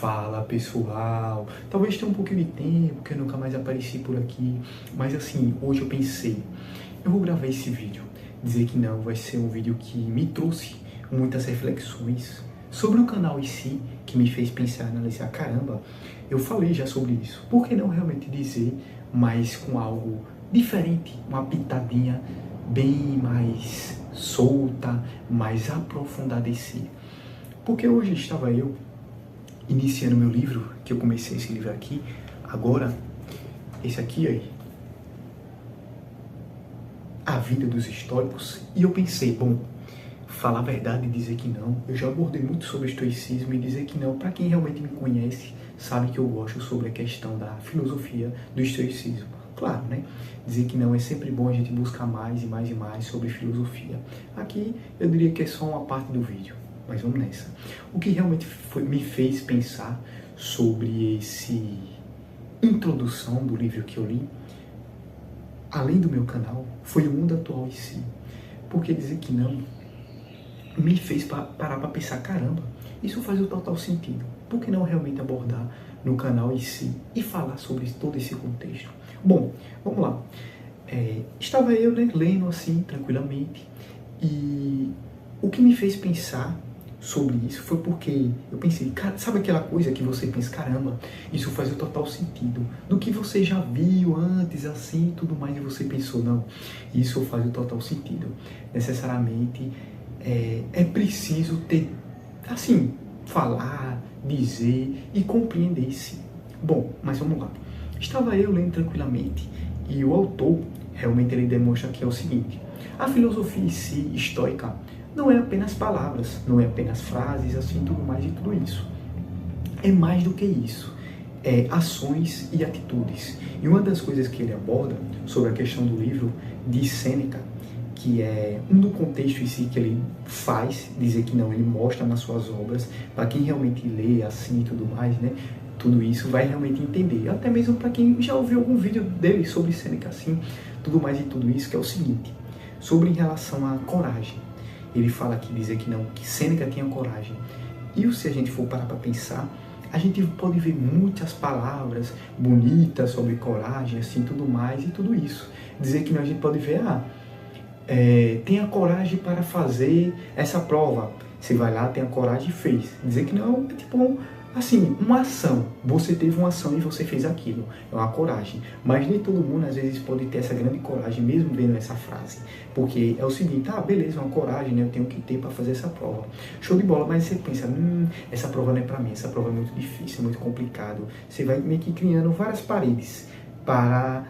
Fala pessoal, talvez tenha um pouquinho de tempo que eu nunca mais apareci por aqui, mas assim, hoje eu pensei, eu vou gravar esse vídeo, dizer que não, vai ser um vídeo que me trouxe muitas reflexões sobre o canal em si, que me fez pensar, analisar, caramba, eu falei já sobre isso, por que não realmente dizer, mas com algo diferente, uma pitadinha bem mais solta, mais aprofundada em si, porque hoje estava eu iniciando meu livro, que eu comecei esse livro aqui, agora, esse aqui aí, A Vida dos Estoicos, e eu pensei, bom, falar a verdade e dizer que não, eu já abordei muito sobre estoicismo e dizer que não, para quem realmente me conhece, sabe que eu gosto sobre a questão da filosofia do estoicismo. Claro, né? Dizer que não é sempre bom a gente buscar mais e mais e mais sobre filosofia. Aqui eu diria que é só uma parte do vídeo. Mas vamos nessa. O que realmente me fez pensar sobre esse introdução do livro que eu li, além do meu canal, foi o mundo atual em si. Porque dizer que não me fez parar para pensar, caramba, isso faz o total sentido. Por que não realmente abordar no canal em si e falar sobre todo esse contexto? Bom, vamos lá. Estava eu lendo assim, tranquilamente, e o que me fez pensar sobre isso foi porque eu pensei, cara, sabe aquela coisa que você pensa, caramba, isso faz o total sentido do que você já viu antes, assim, e tudo mais, e você pensou, não, isso faz o total sentido. Necessariamente é preciso ter, assim, falar, dizer e compreender isso. Bom, mas vamos lá. Estava eu lendo tranquilamente e o autor realmente ele demonstra que é o seguinte, a filosofia em si, estoica, não é apenas palavras, não é apenas frases, assim, tudo mais e tudo isso. É mais do que isso. É ações e atitudes. E uma das coisas que ele aborda sobre a questão do livro de Sêneca, que é um do contexto em si que ele faz, dizer que não, ele mostra nas suas obras, para quem realmente lê assim e tudo mais, né? Tudo isso vai realmente entender. Até mesmo para quem já ouviu algum vídeo dele sobre Sêneca, assim, tudo mais e tudo isso, que é o seguinte, sobre em relação à coragem. Ele fala aqui, dizer que não, que Sêneca tinha coragem. E se a gente for parar para pensar, a gente pode ver muitas palavras bonitas sobre coragem, assim, tudo mais e tudo isso. Dizer que não, a gente pode ver, tenha coragem para fazer essa prova. Você vai lá, tem a coragem e fez. Dizer que não é tipo, assim, uma ação. Você teve uma ação e você fez aquilo. É uma coragem. Mas nem todo mundo, às vezes, pode ter essa grande coragem, mesmo vendo essa frase. Porque é o seguinte, beleza, uma coragem, né? Eu tenho que ter para fazer essa prova. Show de bola, mas você pensa, essa prova não é para mim, essa prova é muito difícil, é muito complicado. Você vai meio que criando várias paredes para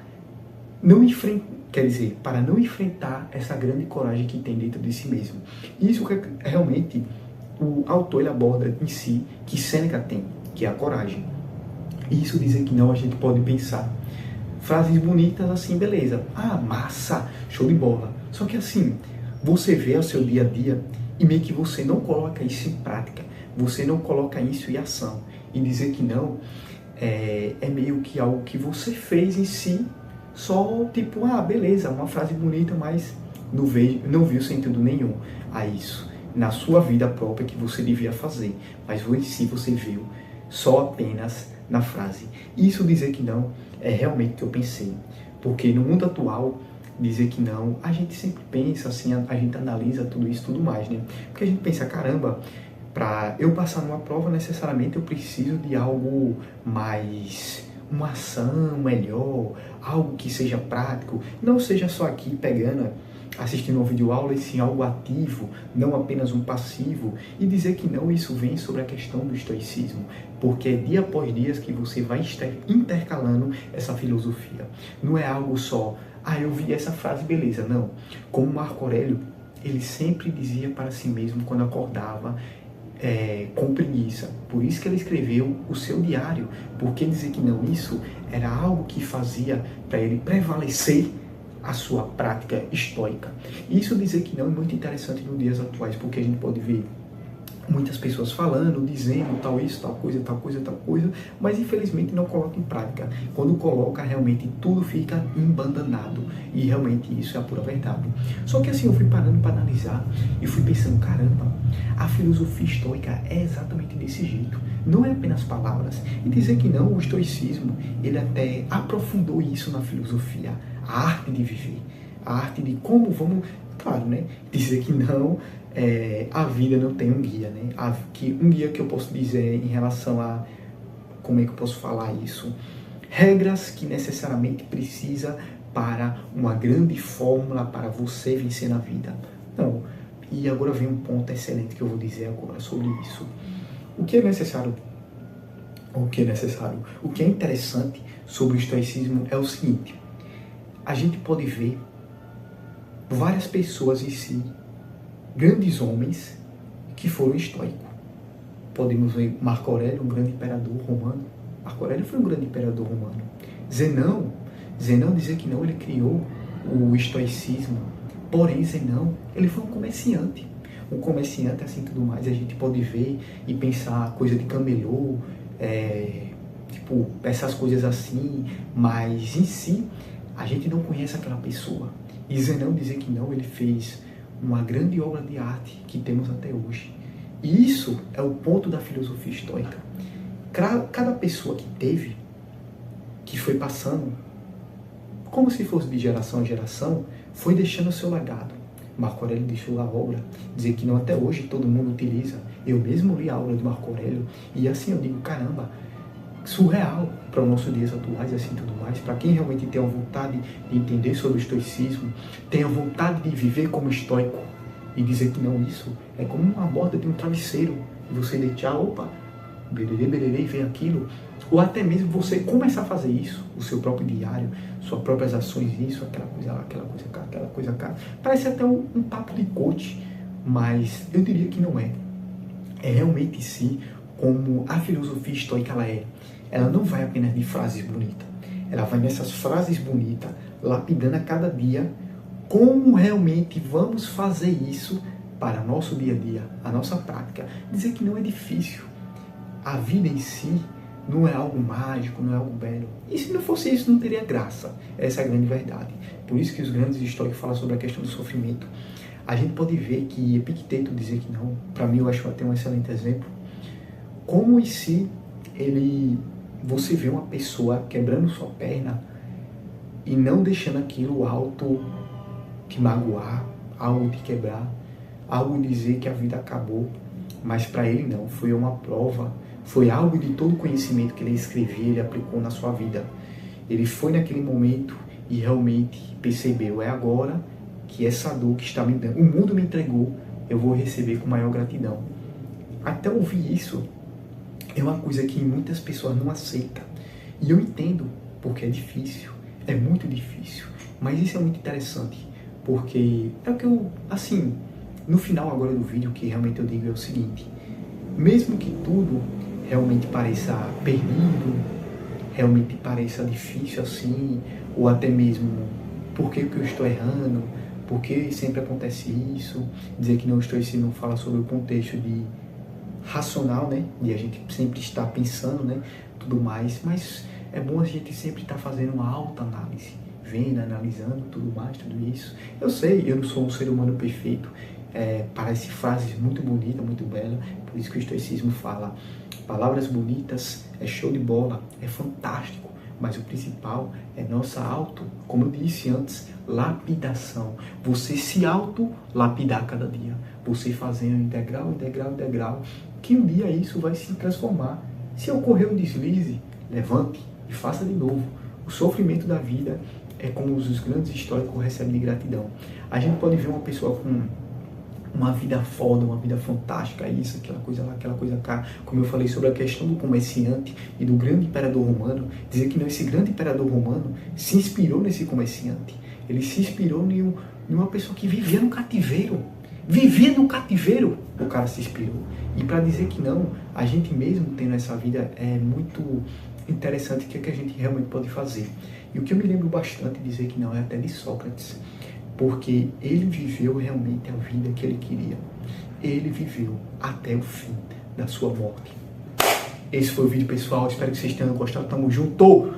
não enfrentar essa grande coragem que tem dentro de si mesmo. Isso que realmente o autor ele aborda em si, que Sêneca tem, que é a coragem. E isso dizer que não, a gente pode pensar. Frases bonitas assim, beleza. Massa, show de bola. Só que assim, você vê o seu dia a dia e meio que você não coloca isso em prática. Você não coloca isso em ação. E dizer que não é meio que algo que você fez em si, só tipo, beleza, uma frase bonita, mas não viu sentido nenhum a isso na sua vida própria que você devia fazer, mas em si você viu só apenas na frase. Isso dizer que não é realmente o que eu pensei, porque no mundo atual, dizer que não, a gente sempre pensa assim, a gente analisa tudo isso, tudo mais, né? Porque a gente pensa, caramba, para eu passar numa prova, necessariamente eu preciso de algo mais, uma ação melhor, algo que seja prático, não seja só aqui pegando, assistindo uma videoaula, e sim algo ativo, não apenas um passivo, e dizer que não, isso vem sobre a questão do estoicismo, porque é dia após dia que você vai estar intercalando essa filosofia. Não é algo só, eu vi essa frase, beleza, não. Como Marco Aurélio, ele sempre dizia para si mesmo quando acordava, com preguiça. Por isso que ele escreveu o seu diário, porque dizer que não, isso era algo que fazia para ele prevalecer a sua prática estoica. Isso dizer que não é muito interessante nos dias atuais, porque a gente pode ver muitas pessoas falando, dizendo tal isso, tal coisa, tal coisa, tal coisa, mas infelizmente não coloca em prática. Quando coloca, realmente tudo fica embandanado, e realmente isso é a pura verdade. Só que assim, eu fui parando para analisar e fui pensando, caramba, a filosofia estoica é exatamente desse jeito. Não é apenas palavras. E dizer que não, o estoicismo, ele até aprofundou isso na filosofia, a arte de viver, a arte de como vamos, claro, né, dizer que não, a vida não tem um guia, né? Um guia que eu posso dizer em relação a, como é que eu posso falar isso? Regras que necessariamente precisa para uma grande fórmula para você vencer na vida. Não. E agora vem um ponto excelente que eu vou dizer agora sobre isso. O que é necessário? O que é necessário? O que é interessante sobre o estoicismo é o seguinte: a gente pode ver várias pessoas em si, grandes homens que foram estoicos. Podemos ver Marco Aurélio, um grande imperador romano. Marco Aurélio foi um grande imperador romano. Zenão dizia que não, ele criou o estoicismo. Porém, Zenão, ele foi um comerciante. Um comerciante, assim, tudo mais, a gente pode ver e pensar coisa de camelô, tipo, essas coisas assim, mas em si, a gente não conhece aquela pessoa. E Zenão dizia que não, ele fez uma grande obra de arte que temos até hoje. E isso é o ponto da filosofia estoica. Cada pessoa que teve, que foi passando, como se fosse de geração em geração, foi deixando o seu legado. Marco Aurélio deixou a obra, dizer que não, até hoje todo mundo utiliza. Eu mesmo li a obra de Marco Aurélio e assim eu digo, caramba, surreal para os nossos dias atuais e assim tudo mais. Para quem realmente tem a vontade de entender sobre o estoicismo, tem a vontade de viver como estoico e dizer que não, isso é como uma borda de um travesseiro e você deitar, opa, bererê, e vem aquilo. Ou até mesmo você começar a fazer isso, o seu próprio diário, suas próprias ações, isso, aquela coisa lá, aquela coisa cá, aquela coisa cá. Parece até um papo de coach, mas eu diria que não é. É realmente sim como a filosofia estoica ela é. Ela não vai apenas de frases bonitas. Ela vai nessas frases bonitas, lapidando a cada dia como realmente vamos fazer isso para nosso dia a dia, a nossa prática. Dizer que não é difícil. A vida em si não é algo mágico, não é algo belo. E se não fosse isso, não teria graça. Essa é a grande verdade. Por isso que os grandes históricos falam sobre a questão do sofrimento. A gente pode ver que Epicteto dizer que não, para mim eu acho até um excelente exemplo. Como em si, você vê uma pessoa quebrando sua perna e não deixando aquilo algo te magoar, algo te quebrar, algo dizer que a vida acabou. Mas para ele não, foi uma prova, foi algo de todo o conhecimento que ele escrevia, ele aplicou na sua vida. Ele foi naquele momento e realmente percebeu, é agora que essa dor que está me dando, o mundo me entregou, eu vou receber com maior gratidão. Até ouvir isso é uma coisa que muitas pessoas não aceitam. E eu entendo, porque é difícil, é muito difícil. Mas isso é muito interessante, porque é o que eu, assim, no final agora do vídeo, que realmente eu digo é o seguinte: mesmo que tudo realmente pareça perdido, realmente pareça difícil assim, ou até mesmo por que eu estou errando, por que sempre acontece isso, dizer que não estou ensinando fala sobre o contexto de racional, né, de a gente sempre estar pensando, né, tudo mais, mas é bom a gente sempre estar fazendo uma autoanálise, vendo, analisando tudo mais, tudo isso. Eu sei, eu não sou um ser humano perfeito, parece frases muito bonitas, muito belas, por isso que o estoicismo fala, palavras bonitas, é show de bola, é fantástico, mas o principal é nossa como eu disse antes, lapidação. Você se auto-lapidar cada dia, você fazendo degrau, que um dia isso vai se transformar. Se ocorrer um deslize, levante e faça de novo. O sofrimento da vida é como os grandes históricos recebem de gratidão. A gente pode ver uma pessoa com uma vida foda, uma vida fantástica, isso, aquela coisa lá, aquela coisa cá, como eu falei sobre a questão do comerciante e do grande imperador romano, dizer que não, esse grande imperador romano se inspirou nesse comerciante, ele se inspirou em uma pessoa que vivia no cativeiro, o cara se inspirou. E para dizer que não, a gente mesmo tendo essa vida é muito interessante o que a gente realmente pode fazer. E o que eu me lembro bastante de dizer que não é até de Sócrates, porque ele viveu realmente a vida que ele queria. ele viveu até o fim da sua morte. Esse foi o vídeo, pessoal. Espero que vocês tenham gostado. Tamo junto!